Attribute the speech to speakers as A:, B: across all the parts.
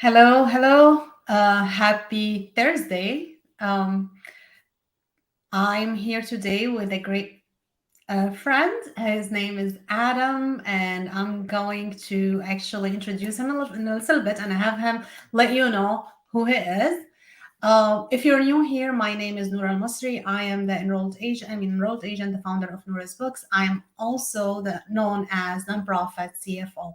A: Hello, hello. Happy Thursday. I'm here today with a great friend. His name is Adam, and I'm going to actually introduce him in a little bit and have him let you know who he is. If you're new here, my name is Noura I am the enrolled agent, the founder of Noura's Books. I am also known as nonprofit CFO.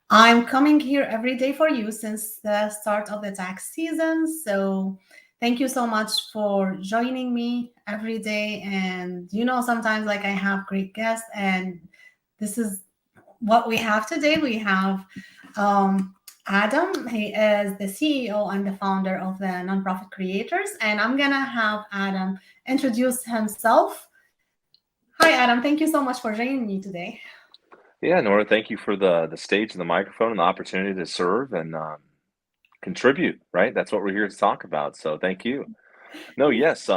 A: I'm coming here every day for you since the start of the tax season. So thank you so much for joining me every day. And sometimes like I have great guests, and this is what we have today. We have Adam. He is the CEO and the founder of the Nonprofit Creators. And I'm gonna have Adam introduce himself. Hi, Adam. Thank you so much for joining me today.
B: Yeah, Nora, thank you for the stage and the microphone and the opportunity to serve and contribute, right? That's what we're here to talk about. So thank you. No, yes,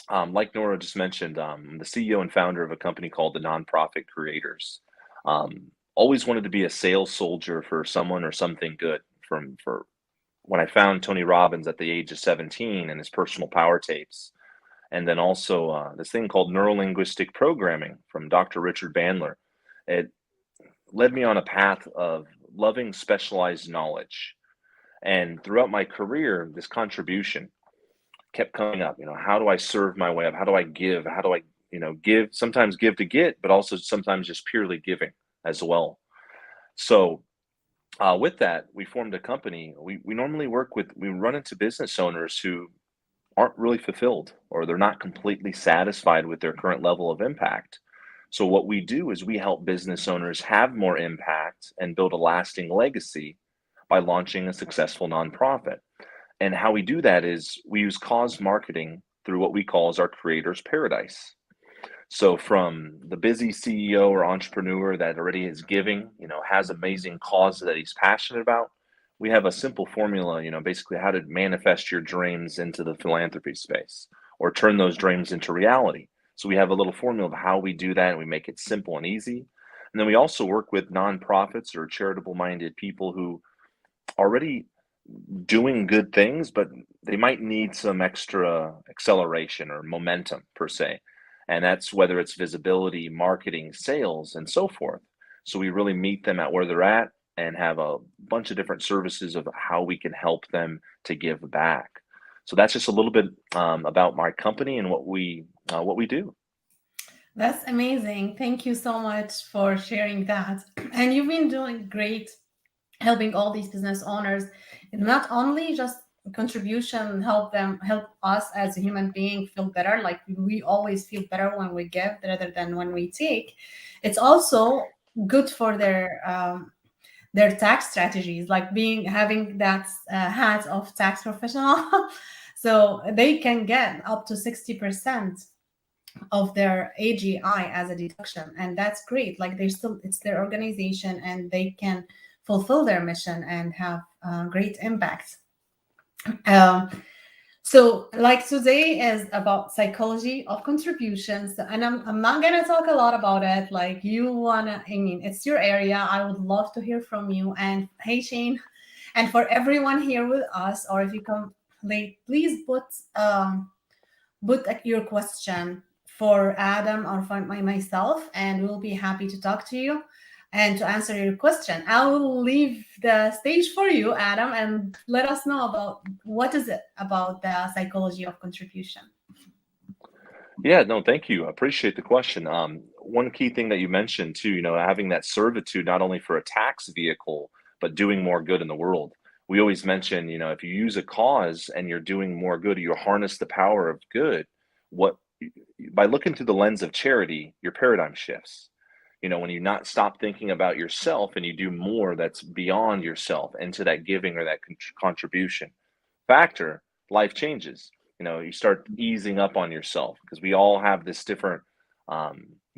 B: like Nora just mentioned, I'm the CEO and founder of a company called the Nonprofit Creators. Always wanted to be a sales soldier for someone or something good for when I found Tony Robbins at the age of 17 and his personal power tapes. And then also this thing called Neuro Linguistic Programming from Dr. Richard Bandler. It led me on a path of loving specialized knowledge. And throughout my career, this contribution kept coming up. How do I serve my way up? How do I give? How do I, give? Sometimes give to get, but also sometimes just purely giving as well. So with that, we formed a company. We normally we run into business owners who aren't really fulfilled or they're not completely satisfied with their current level of impact. So what we do is we help business owners have more impact and build a lasting legacy by launching a successful nonprofit. And how we do that is we use cause marketing through what we call as our creator's paradise. So from the busy CEO or entrepreneur that already is giving, has amazing causes that he's passionate about, we have a simple formula, basically how to manifest your dreams into the philanthropy space or turn those dreams into reality. So we have a little formula of how we do that, and we make it simple and easy. And then we also work with nonprofits or charitable minded people who are already doing good things, but they might need some extra acceleration or momentum per se. And that's whether it's visibility, marketing, sales, and so forth. So we really meet them at where they're at and have a bunch of different services of how we can help them to give back. So that's just a little bit about my company and what we do.
A: That's amazing. Thank you so much for sharing that. And you've been doing great helping all these business owners, and not only just contribution, help us as a human being feel better. Like we always feel better when we give rather than when we take. It's also good for their tax strategies, like having that hat of tax professional. So they can get up to 60% of their AGI as a deduction, and that's great. Like it's their organization, and they can fulfill their mission and have great impact. Um, so, like today is about psychology of contributions, and I'm not gonna talk a lot about it. Like it's your area. I would love to hear from you. And hey, Shane, and for everyone here with us, or if you come late, please put your question for Adam or for myself, and we'll be happy to talk to you and to answer your question. I will leave the stage for you, Adam, and let us know about what is it about the psychology of contribution.
B: Yeah, no, thank you. I appreciate the question. One key thing that you mentioned too, having that servitude not only for a tax vehicle, but doing more good in the world. We always mention, if you use a cause and you're doing more good, you harness the power of good. What by looking through the lens of charity, your paradigm shifts. When you not stop thinking about yourself and you do more that's beyond yourself into that giving or that contribution factor, life changes. You start easing up on yourself because we all have this different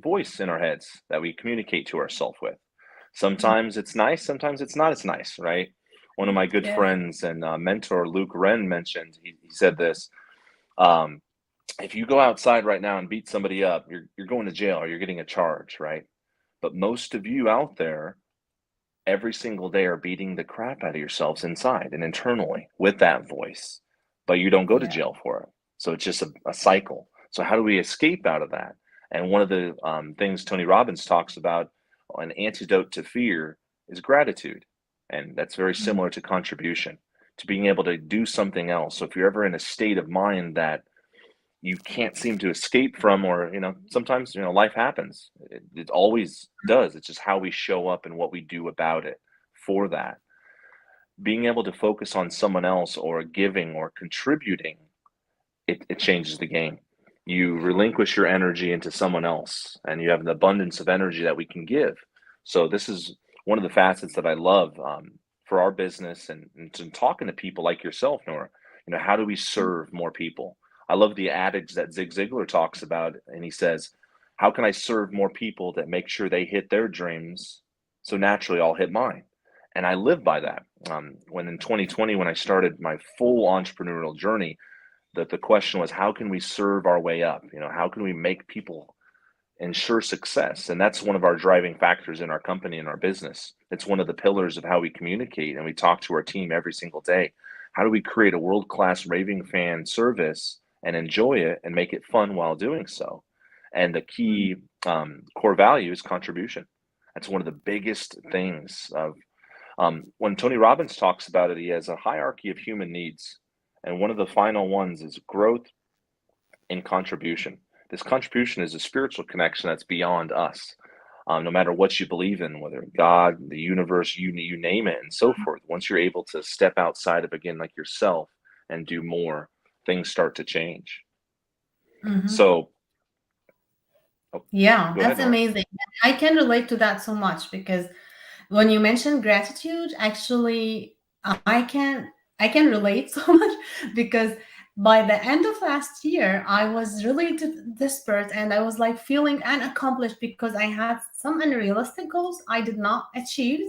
B: voice in our heads that we communicate to ourselves with. Sometimes it's nice, sometimes it's not as nice, right? One of my good
A: Yeah.
B: friends and mentor, Luke Wren, mentioned, he said this. Um, if you go outside right now and beat somebody up, you're going to jail or you're getting a charge, right? But most of you out there every single day are beating the crap out of yourselves inside and internally with that voice, but you don't go to
A: Yeah.
B: jail for it. So it's just a cycle. So how do we escape out of that? And one of the things Tony Robbins talks about, an antidote to fear, is gratitude. And that's very
A: Mm.
B: similar to contribution, to being able to do something else. So if you're ever in a state of mind that you can't seem to escape from, or sometimes life happens, it always does. It's just how we show up and what we do about it. For that, being able to focus on someone else or giving or contributing, it changes the game. You relinquish your energy into someone else, and you have an abundance of energy that we can give. So this is one of the facets that I love, for our business, and to talking to people like yourself, Nora. How do we serve more people? I love the adage that Zig Ziglar talks about, and he says, "How can I serve more people that make sure they hit their dreams, so naturally I'll hit mine?" And I live by that. When in 2020, when I started my full entrepreneurial journey, that the question was, how can we serve our way up? How can we make people ensure success? And that's one of our driving factors in our company and our business. It's one of the pillars of how we communicate and we talk to our team every single day. How do we create a world-class raving fan service and enjoy it and make it fun while doing so? And the key core value is contribution. That's one of the biggest things of when Tony Robbins talks about it, he has a hierarchy of human needs. And one of the final ones is growth and contribution. This contribution is a spiritual connection that's beyond us. No matter what you believe in, whether God, the universe, you name it, and so forth. Once you're able to step outside of, again, like yourself, and do more, things start to change.
A: Mhm.
B: So, oh,
A: Yeah,
B: go ahead,
A: that's
B: Nora.
A: amazing. I can relate to that so much because when you mentioned gratitude, actually, I can I can relate so much because by the end of last year, I was really desperate and I was like feeling unaccomplished because I had some unrealistic goals I did not achieve,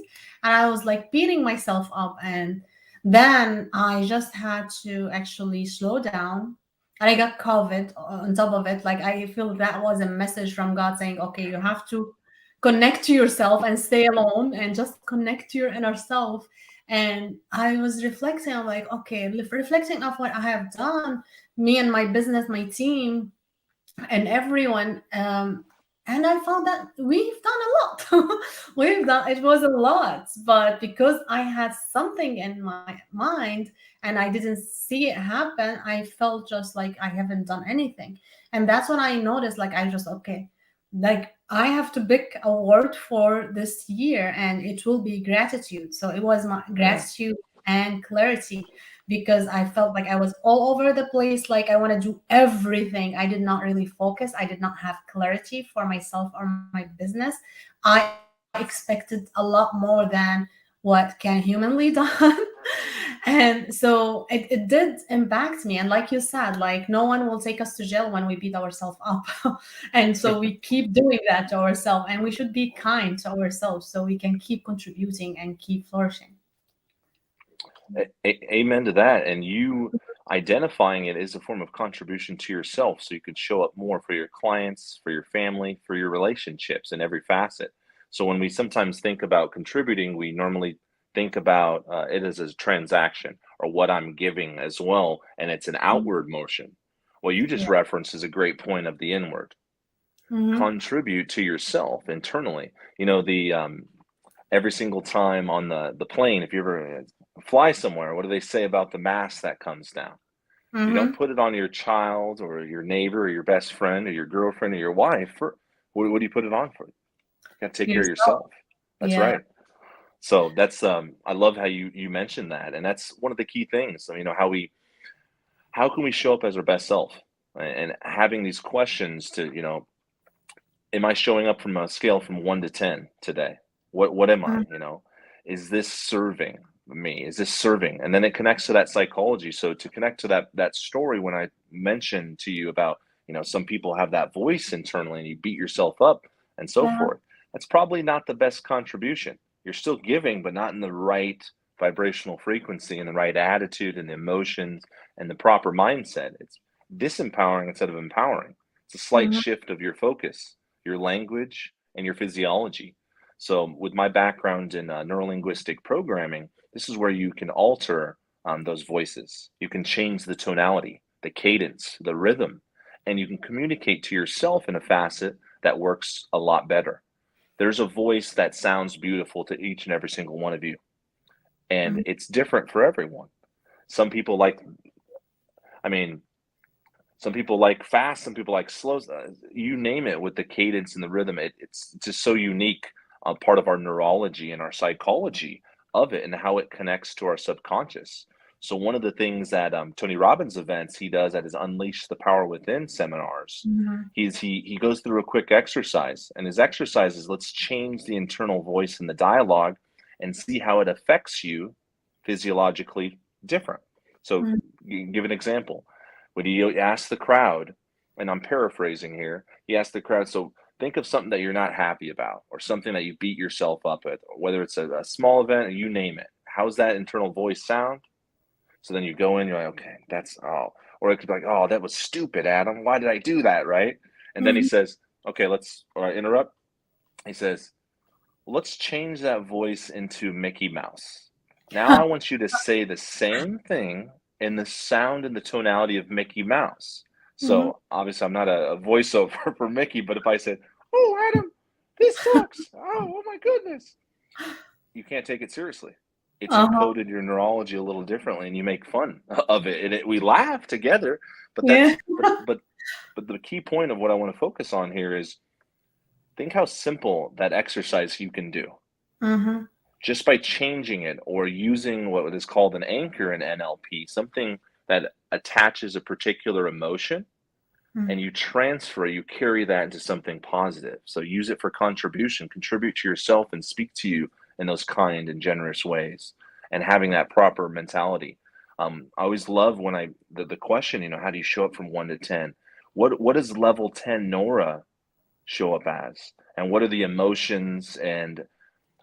A: and I was like beating myself up. And then I just had to actually slow down. And I got COVID on top of it. Like I feel that was a message from God saying, "Okay, you have to connect to yourself and stay alone and just connect to your inner self." And I was reflecting, I'm like, okay, reflecting of what I have done, me and my business, my team, and everyone. And I found that we've done a lot. We've done, it was a lot, but because I had something in my mind and I didn't see it happen, I felt just like I haven't done anything. And that's when I noticed, like, I just, okay, like I have to pick a word for this year and it will be gratitude. So it was my
B: Mm,
A: gratitude and clarity, because I felt like I was all over the place. Like I want to do everything. I did not really focus. I did not have clarity for myself or my business. I expected a lot more than what can humanly done. And so it did impact me. And like you said, like no one will take us to jail when we beat ourselves up. And so we keep doing that to ourselves, and we should be kind to ourselves so we can keep contributing and keep flourishing.
B: amen to that. And you identifying it as a form of contribution to yourself, so you could show up more for your clients, for your family, for your relationships in every facet. So when we sometimes think about contributing, we normally think about it as a transaction or what I'm giving as well, and it's an outward motion. What you just
A: Yeah.
B: referenced is a great point of the inward.
A: Hmm.
B: Contribute to yourself internally. The every single time on the plane, if you ever fly somewhere, what do they say about the mask that comes down? You don't
A: Hmm.
B: put it on your child or your neighbor or your best friend or your girlfriend or your wife. What do you put it on for? You got to take care of
A: Yourself.
B: yourself. That's
A: Yeah.
B: right. So that's I love how you mentioned that, and that's one of the key things. So, how can we show up as our best self, and having these questions to, am I showing up from a scale from 1 to 10 today? What am I?
A: Mhm.
B: Is this serving me? Is this serving? And then it connects to that psychology. So to connect to that story, when I mentioned to you about, some people have that voice internally and you beat yourself up and so
A: Uh-huh.
B: forth. That's probably not the best contribution. You're still giving, but not in the right vibrational frequency and the right attitude and the emotions and the proper mindset. It's disempowering instead of empowering. It's a slight
A: Mhm.
B: shift of your focus, your language, and your physiology. So with my background in Neuro Linguistic Programming, this is where you can alter those voices. You can change the tonality, the cadence, the rhythm, and you can communicate to yourself in a facet that works a lot better. There's a voice that sounds beautiful to each and every single one of you, and
A: Mhm.
B: it's different for everyone. Some people like, I mean, some people like fast, some people like slow. You name it, with the cadence and the rhythm. It's just so unique, part of our neurology and our psychology of it, and how it connects to our subconscious. So one of the things that Tony Robbins events he does at his Unleash the Power Within seminars,
A: Mhm.
B: he goes through a quick exercise, and his exercise is, let's change the internal voice in the dialogue and see how it affects you physiologically different. So
A: Mhm.
B: give an example. When he asked the crowd, and I'm paraphrasing here, he asked the crowd, so think of something that you're not happy about, or something that you beat yourself up at, whether it's a small event, or you name it. How's that internal voice sound? So then you go in, you're like, okay, that's, oh, or it could be like, oh, that was stupid, Adam. Why did I do that? Right. And then he
A: Mhm.
B: says, okay, or I interrupt. He says, let's change that voice into Mickey Mouse. Now I want you to say the same thing in the sound and the tonality of Mickey Mouse.
A: Mhm.
B: So obviously I'm not a voiceover for Mickey, but if I said, "Oh, Adam, this sucks. Oh my goodness," you can't take it seriously. It's
A: Uh-huh.
B: encoded your neurology a little differently, and you make fun of it, and we laugh together. But
A: Yeah.
B: the key point of what I want to focus on here is, think how simple that exercise you can do
A: Mhm.
B: just by changing it, or using what is called an anchor in NLP, something that attaches a particular emotion, and
A: Mhm.
B: you carry that into something positive. So use it for contribution, contribute to yourself, and speak to you in those kind and generous ways, and having that proper mentality. I always love when the question, how do you show up from 1 to 10? What does level 10 Nora show up as? And what are the emotions and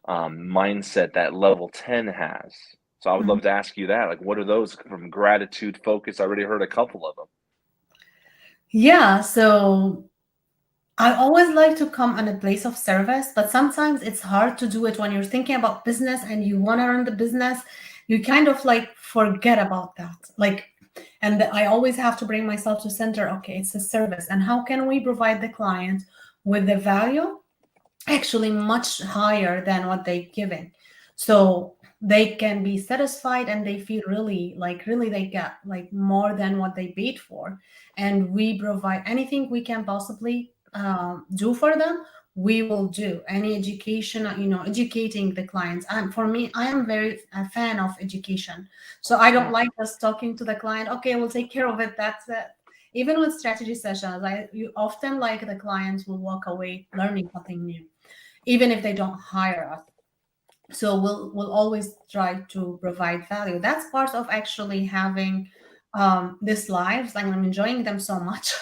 B: mindset that level 10 has? So I would
A: Mhm.
B: love to ask you that. Like, what are those from gratitude, focus? I already heard a couple of them.
A: Yeah, so I always like to come on a place of service, but sometimes it's hard to do it when you're thinking about business and you want to run the business. You kind of like forget about that. Like, and I always have to bring myself to center. Okay, it's a service, and how can we provide the client with the value actually much higher than what they're giving, so they can be satisfied and they feel really they get like more than what they paid for, and we provide anything we can possibly do for them. We will do any education, educating the clients. And for me, I am very a fan of education, so I don't
B: Mm,
A: like just talking to the client, okay, we'll take care of it, that's it. Even with strategy sessions, you often like the clients will walk away learning something new even if they don't hire us. So we'll always try to provide value. That's part of actually having these lives. Like, I'm enjoying them so much.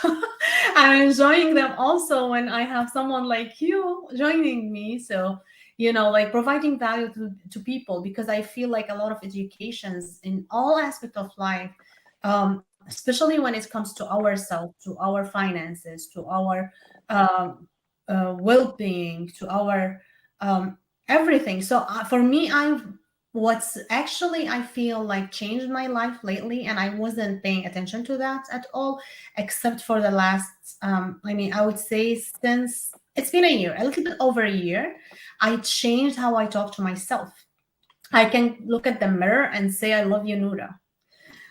A: I'm enjoying them also when I have someone like you joining me. So, like providing value to people, because I feel like a lot of educations in all aspects of life, especially when it comes to ourselves, to our finances, to our um, well-being, to our everything. So for me, what's actually I feel like changed my life lately, and I wasn't paying attention to that at all, except for the last, I would say since it's been a year, a little bit over a year, I changed how I talk to myself. I can look at the mirror and say, I love you, Noura.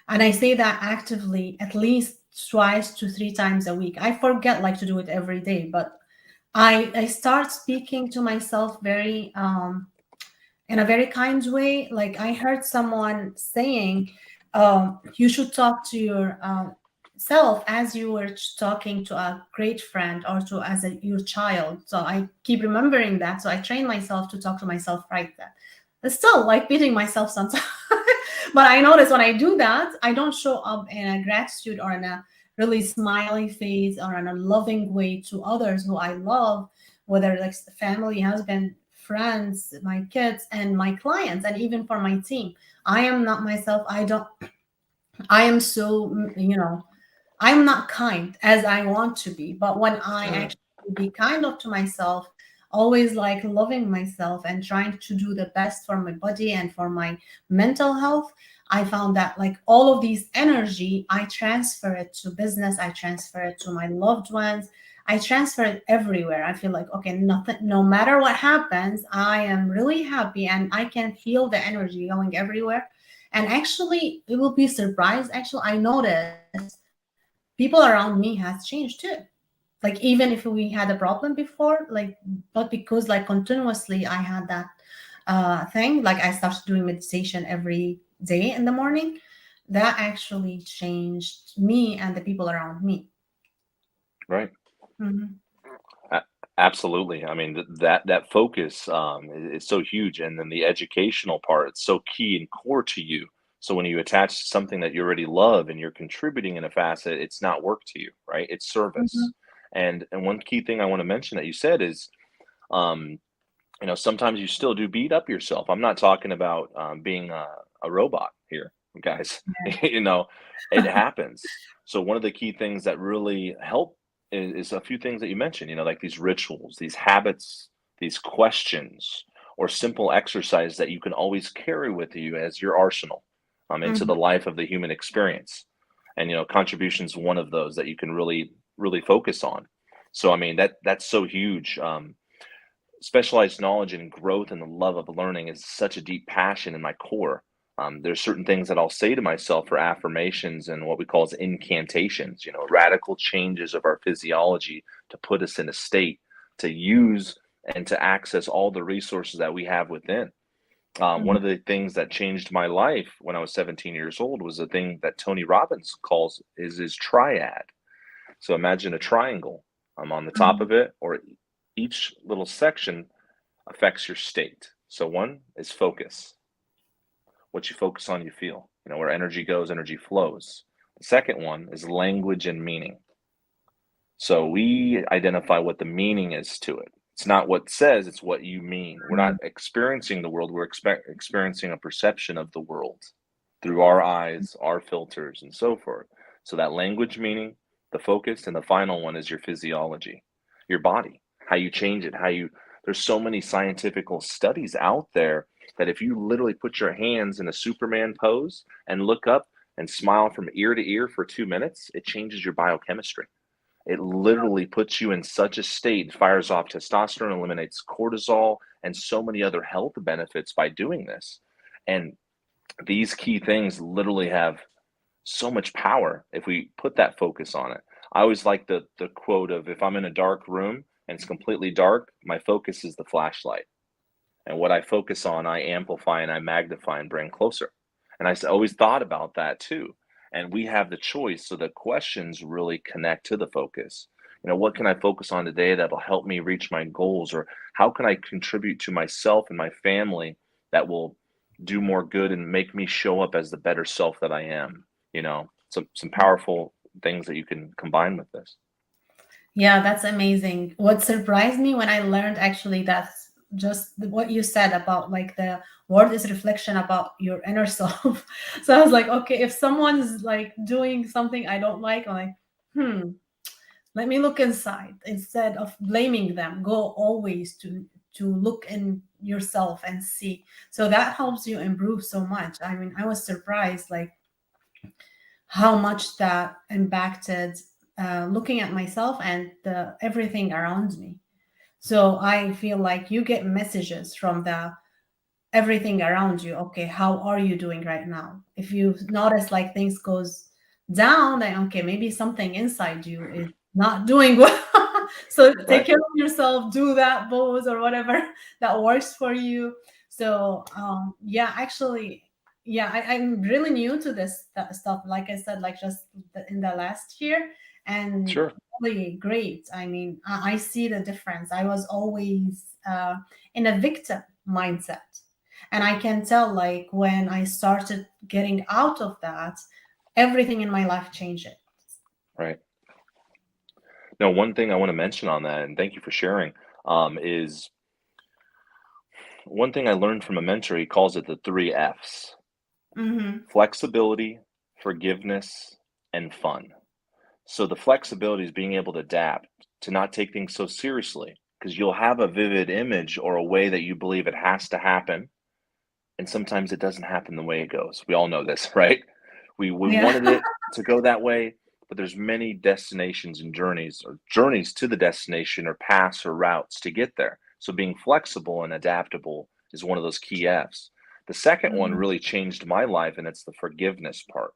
A: And I say that actively at least twice to three times a week. I forget like to do it every day, but I start speaking to myself very in a very kind way. Like, I heard someone saying, you should talk to your self as you were talking to a great friend, or to as your child. So I keep remembering that. So I train myself to talk to myself right then. It's still like beating myself sometimes. But I notice when I do that, I don't show up in a gratitude or in a really smiley face or in a loving way to others who I love, whether like family, husband, friends, my kids, and my clients, and even for my team. I am not myself. I am so, I'm not kind as I want to be. But when I
B: mm,
A: actually be kind of to myself, always like loving myself and trying to do the best for my body and for my mental health, I found that like all of these energy, I transfer it to business, I transfer it to my loved ones, I transfer it everywhere. I feel like, okay, nothing, no matter what happens, I am really happy and I can feel the energy going everywhere. And actually, it will be surprised. Actually, I noticed people around me has changed too. Like even if we had a problem before, like, but because like continuously I had that thing, like I started doing meditation every day in the morning, that actually changed me and the people around me.
B: Right.
A: Hmm.
B: A- Absolutely. I mean, that focus is so huge, and then the educational part, it's so key and core to you. So when you attach something that you already love and you're contributing in a facet, it's not work to you, right? It's service.
A: Hmm.
B: And one key thing I want to mention that you said is, um, sometimes you still do beat up yourself. I'm not talking about being a robot here, guys. you know, it happens. So one of the key things that really help is a few things that you mentioned. Like these rituals, these habits, these questions, or simple exercise that you can always carry with you as your arsenal into the
A: Hmm.
B: life of the human experience. And contributions one of those that you can really focus on. So I mean that's so huge. Specialized knowledge and growth and the love of learning is such a deep passion in my core. There's certain things that I'll say to myself for affirmations and what we call as incantations, radical changes of our physiology to put us in a state to use and to access all the resources that we have within. One of
A: Hmm.
B: the things that changed my life when I was 17 years old was a thing that Tony Robbins calls is his triad. So imagine a triangle. On the top of it, or each little section affects your state. So one is focus. What you focus on, you feel. Where energy goes, energy flows. The second one is language and meaning. So we identify what the meaning is to it. It's not what it says, it's what you mean. We're not experiencing the world, we're experiencing a perception of the world through our eyes, our filters, and so forth. So that language meaning, the focus, and the final one is your physiology, your body, how you change it, there's so many scientific studies out there that if you literally put your hands in a Superman pose and look up and smile from ear to ear for 2 minutes, it changes your biochemistry. It literally puts you in such a state, fires off testosterone, eliminates cortisol, and so many other health benefits by doing this. And these key things literally have so much power if we put that focus on it. I always like the quote of if I'm in a dark room and it's completely dark, my focus is the flashlight. And what I focus on, I amplify and I magnify and bring closer. And always thought about that too. And we have the choice. So the questions really connect to the focus. What can I focus on today that'll help me reach my goals? Or how can I contribute to myself and my family that will do more good and make me show up as the better self that I am? Some powerful things that you can combine with this.
A: Yeah, that's amazing. What surprised me when I learned actually that's just what you said about like the word is reflection about your inner self. So I was like, okay, if someone's like doing something I don't like, I'm like, hmm, let me look inside instead of blaming them. Go always to look in yourself and see. So that helps you improve so much. I mean, I was surprised like how much that impacted looking at myself and everything around me. So I feel like you get messages from the everything around you. Okay, how are you doing right now? If you notice like things goes down, then okay, maybe something inside you is not doing well. So take
B: Right.
A: care of yourself, do that pose or whatever that works for you. So yeah, actually, yeah, I'm really new to this stuff. Like I said, like just in the last year, and
B: Sure.
A: really great. I mean, I see the difference. I was always in a victim mindset, and I can tell like when I started getting out of that, everything in my life changed.
B: Right. Now, one thing I want to mention on that, and thank you for sharing, is one thing I learned from a mentor. He calls it the three F's:
A: Mm-hmm.
B: flexibility, forgiveness, and fun. So the flexibility is being able to adapt, to not take things so seriously. because you'll have a vivid image or a way that you believe it has to happen, and sometimes it doesn't happen the way it goes. We all know this, right? We
A: Yeah.
B: wanted it to go that way, but there's many destinations and journeys, or journeys to the destination, or paths or routes to get there. So being flexible and adaptable is one of those key F's. The second one
A: Mhm.
B: really changed my life, and it's the forgiveness part.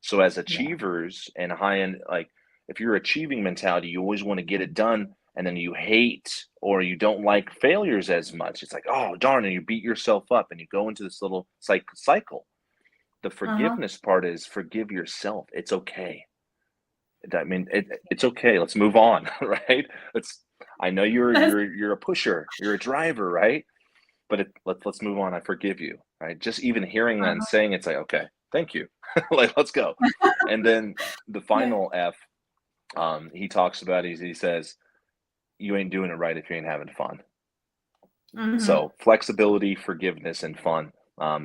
B: So as
A: Yeah.
B: achievers and high end, like if you're achieving mentality, you always want to get it done, and then you hate or you don't like failures as much. It's like, oh darn, and you beat yourself up and you go into this little cycle. The
A: Uh-huh.
B: forgiveness part is forgive yourself. It's okay. I mean, it's okay. Let's move on, right? It's I know
A: That's
B: you're a pusher, you're a driver, right? But let's move on. I forgive you, right? Just even hearing that and
A: uh-huh.
B: saying it's like, okay, thank you, like let's go. And then the
A: Yeah.
B: final F, he talks about, he says, you ain't doing it right if you ain't having fun.
A: Mhm.
B: So flexibility, forgiveness, and fun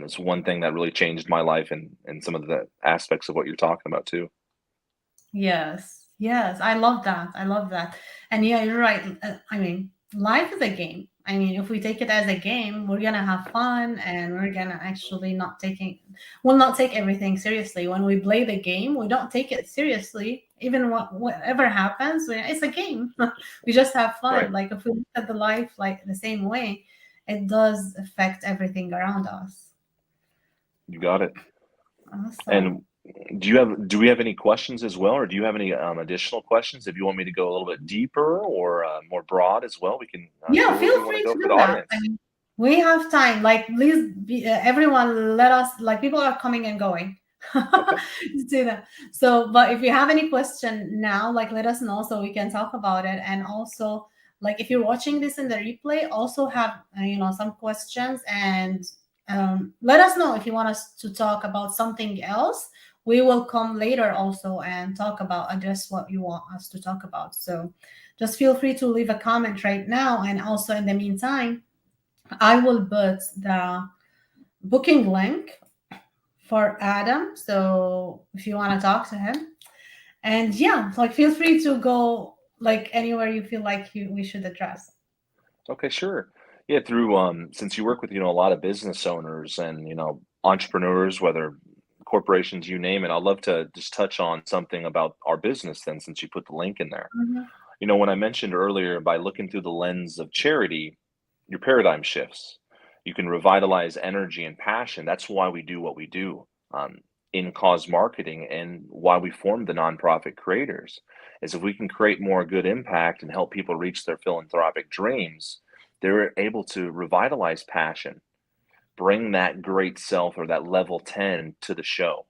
B: is one thing that really changed my life and some of the aspects of what you're talking about too.
A: Yes, yes, I love that. I love that. And yeah, you're right. I mean, life is a game. I mean, if we take it as a game, we're gonna have fun, and we're gonna actually we'll not take everything seriously. When we play the game, we don't take it seriously. Even whatever happens, it's a game. We just have fun.
B: Right.
A: Like if we look at the life like the same way, it does affect everything around us.
B: You got it.
A: Awesome.
B: And do we have any questions as well, or do you have any additional questions? If you want me to go a little bit deeper or more broad as well, we can go
A: Yeah,
B: wherever
A: feel
B: you want to
A: free
B: go
A: to
B: for
A: do
B: the
A: that. I
B: audience.
A: mean, we have time. Like, please, everyone, let us. Like, people are coming and going.
B: Okay.
A: Do that. So, but if you have any question now, like, let us know so we can talk about it. And also, like, if you're watching this in the replay, also have some questions, and let us know if you want us to talk about something else. We will come later also and talk about address what you want us to talk about. So just feel free to leave a comment right now. And also, in the meantime, I will put the booking link for Adam. So if you want to talk to him, and yeah, like feel free to go like anywhere you feel like we should address.
B: Okay, sure. Yeah, through since you work with, a lot of business owners and, entrepreneurs, whether corporations, you name it, I'd love to just touch on something about our business then, since you put the link in there.
A: Mhm.
B: When I mentioned earlier, by looking through the lens of charity, your paradigm shifts. You can revitalize energy and passion. That's why we do what we do in cause marketing, and why we formed the nonprofit creators. Is if we can create more good impact and help people reach their philanthropic dreams, they're able to revitalize passion, bring that great self or that level 10 to the show.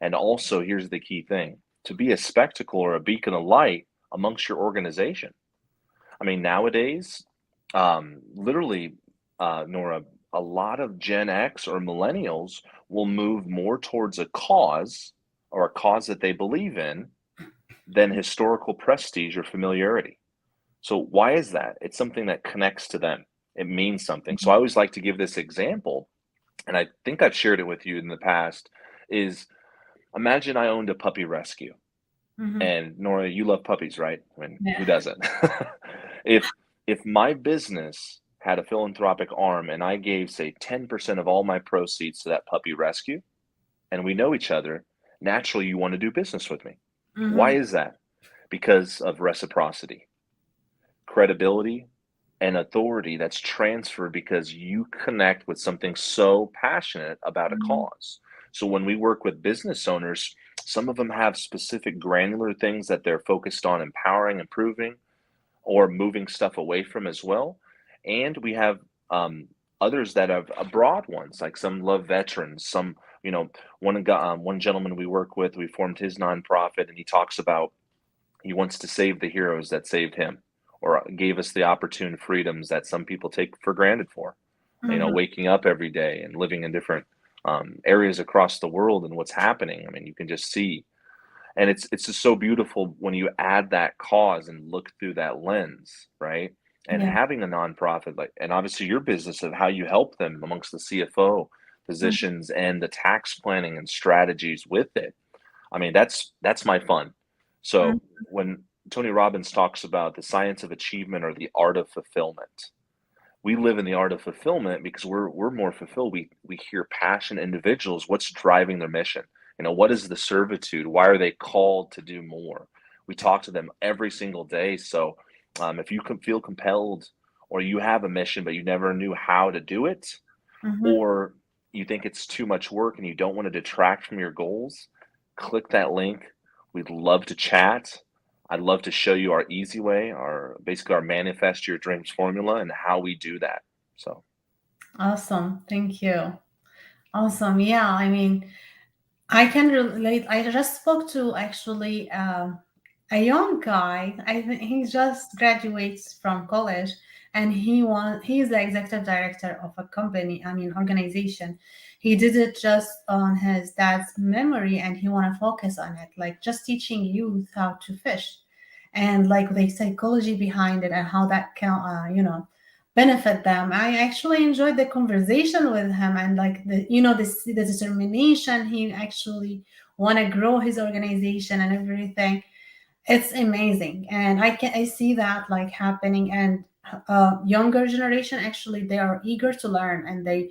B: And also, here's the key thing, to be a spectacle or a beacon of light amongst your organization. I mean, nowadays, literally, Nora, a lot of Gen X or millennials will move more towards a cause, or a cause that they believe in, than historical prestige or familiarity. So why is that? It's something that connects to them. It means something. So I always like to give this example, and I think I've shared it with you in the past, is imagine I owned a puppy rescue.
A: Mhm.
B: And Nora, you love puppies, right? I mean, who
A: Yeah.
B: doesn't? if if my business had a philanthropic arm and I gave, say, 10% of all my proceeds to that puppy rescue, and we know each other, naturally you want to do business with me. Why
A: Mhm.
B: is that? Because of reciprocity, credibility, and authority that's transferred because you connect with something so passionate about a
A: Mhm.
B: cause. So when we work with business owners, some of them have specific granular things that they're focused on empowering, improving, or moving stuff away from as well. And we have others that have broad ones, like some love veterans, some, one gentleman we work with, we formed his nonprofit, and he talks about he wants to save the heroes that saved him, or gave us the opportune freedoms that some people take for granted for.
A: Mhm.
B: Waking up every day and living in different areas across the world and what's happening. I mean, you can just see, and it's just so beautiful when you add that cause and look through that lens, right? And
A: Yeah.
B: having a nonprofit, like, and obviously your business of how you help them amongst the CFO
A: Mhm.
B: positions and the tax planning and strategies with it. I mean, that's my fun. So
A: Mhm.
B: when Tony Robbins talks about the science of achievement or the art of fulfillment. We live in the art of fulfillment because we're more fulfilled. We hear passionate individuals. What's driving their mission? What is the servitude? Why are they called to do more? We talk to them every single day. So if you can feel compelled, or you have a mission but you never knew how to do it,
A: Mm-hmm.
B: or you think it's too much work and you don't want to detract from your goals, click that link. We'd love to chat. I'd love to show you our easy way, basically our manifest your dreams formula and how we do that. So
A: Awesome. Thank you. Awesome. Yeah. I mean, I can relate. I just spoke to actually a young guy. I think he just graduates from college, and he's the executive director of a company. I mean, organization. He did it just on his dad's memory, and he want to focus on it, like just teaching youth how to fish, and like the psychology behind it and how that can, benefit them. I actually enjoyed the conversation with him, and like the determination he actually want to grow his organization and everything. It's amazing, and I see that like happening. And younger generation actually they are eager to learn, and they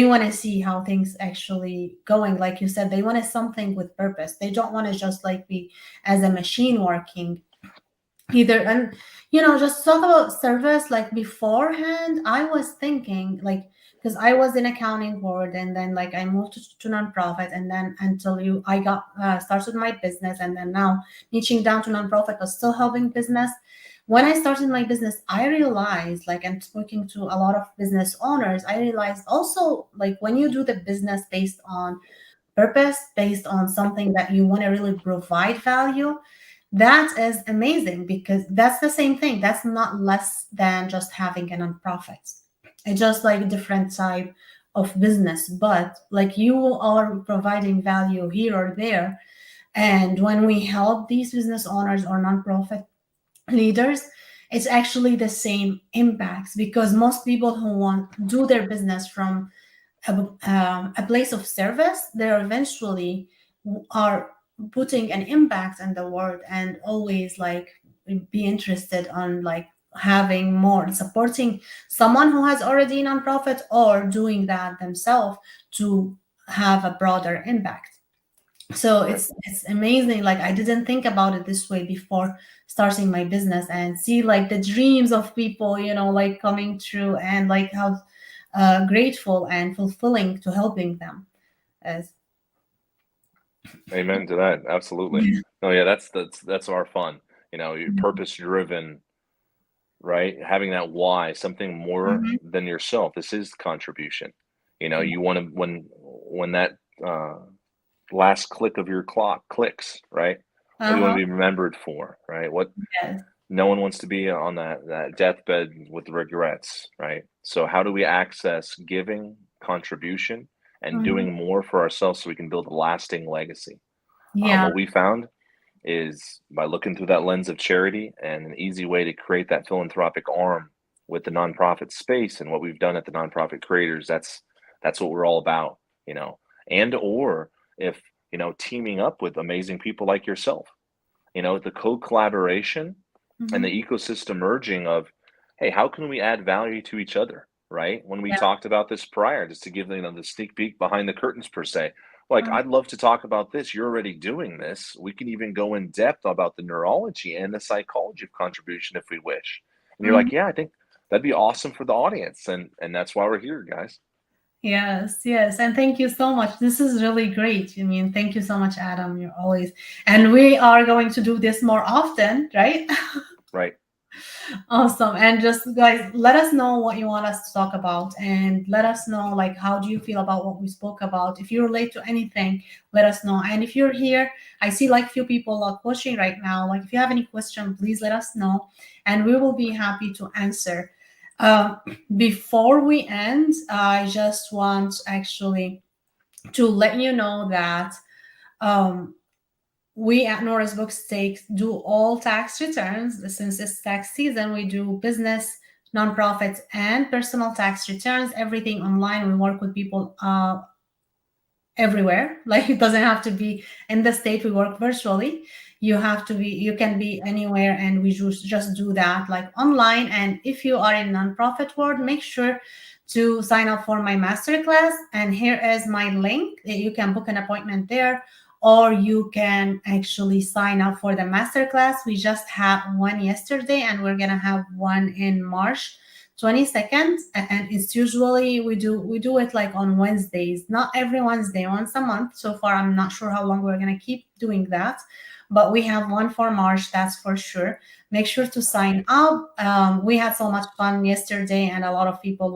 A: want to see how things actually going. Like you said, they want something with purpose. They don't want to just like be as a machine working either. And just talk about service. Like beforehand I was thinking like, because I was in accounting board, and then like I moved to nonprofit, and then until I got started my business, and then now niching down to nonprofit but still helping business. When I started my business, I realized, like, I'm speaking to a lot of business owners, I realized also, like, when you do the business based on purpose, based on something that you want to really provide value, that is amazing, because that's the same thing. That's not less than just having a nonprofit. It's just like a different type of business, but like you are providing value here or there. And when we help these business owners or nonprofit leaders, it's actually the same impacts, because most people who want do their business from a place of service, they eventually are putting an impact in the world, and always like be interested on like having more, supporting someone who has already nonprofit, or doing that themselves to have a broader impact. So
B: right.
A: it's amazing. Like I didn't think about it this way before starting my business, and see like the dreams of people, like coming true, and like how grateful and fulfilling to helping them is.
B: Amen to that. Absolutely.
A: Yeah.
B: Oh yeah, that's our fun. You're purpose driven, right? Having that why, something more
A: Mhm.
B: than yourself. This is contribution. You want to when that uh last click of your clock clicks, right? What do you want
A: Uh-huh.
B: to be remembered for, right? What
A: Yes.
B: No one wants to be on that deathbed with regrets, right? So how do we access giving, contribution, and
A: Mhm.
B: doing more for ourselves so we can build a lasting legacy?
A: Yeah.
B: What we found is by looking through that lens of charity, and an easy way to create that philanthropic arm with the nonprofit space and what we've done at the Nonprofit Creators. That's what we're all about, you know. And or if teaming up with amazing people like yourself, the co-collaboration and
A: Mhm.
B: the ecosystem merging of, hey, how can we add value to each other, right? When we
A: Yeah.
B: talked about this prior, just to give the sneak peek behind the curtains per se, like,
A: Mhm.
B: I'd love to talk about this. You're already doing this. We can even go in depth about the neurology and the psychology of contribution if we wish. And you're
A: Mhm.
B: like, yeah, I think that'd be awesome for the audience, and that's why we're here, guys.
A: Yes, yes. And thank you so much. This is really great. I mean, thank you so much, Adam. You're always, and we are going to do this more often, right?
B: Right.
A: Awesome. And just guys, let us know what you want us to talk about, and let us know like how do you feel about what we spoke about. If you relate to anything, let us know. And if you're here, I see like few people are watching right now. Like if you have any question, please let us know, and we will be happy to answer. Um, Before we end, I just want actually to let you know that um, we at Nora's Books do all tax returns. Since it's tax season, we do business, nonprofits, and personal tax returns. Everything online. We work with people everywhere. Like it doesn't have to be in the state. We work virtually. You can be anywhere, and we just do that like online. And if you are in nonprofit world, make sure to sign up for my masterclass. And here is my link. You can book an appointment there, or you can actually sign up for the masterclass. We just had one yesterday, and we're gonna have one in March 22nd. And it's usually we do it like on Wednesdays, not every Wednesday, once a month. So far, I'm not sure how long we're gonna keep doing that, but we have one for March, that's for sure. Make sure to sign up. We had so much fun yesterday, and a lot of people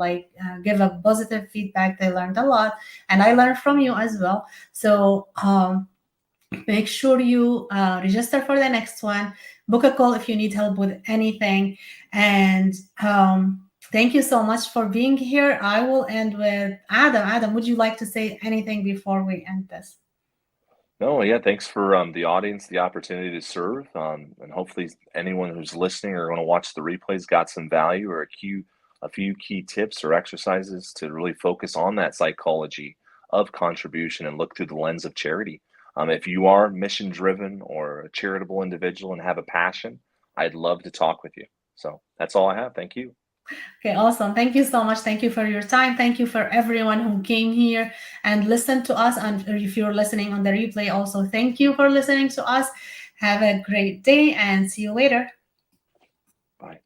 A: give a positive feedback. They learned a lot, and I learned from you as well. So make sure you register for the next one. Book a call if you need help with anything. And thank you so much for being here. I will end with Adam. Adam, would you like to say anything before we end this?
B: No, yeah, thanks for the audience, the opportunity to serve, and hopefully anyone who's listening or going to watch the replays got some value or a few key tips or exercises to really focus on that psychology of contribution and look through the lens of charity. If you are mission driven or a charitable individual and have a passion, I'd love to talk with you. So that's all I have. Thank you.
A: Okay, awesome. Thank you so much. Thank you for your time. Thank you for everyone who came here and listened to us. And if you're listening on the replay, also thank you for listening to us. Have a great day and see you later.
B: Bye.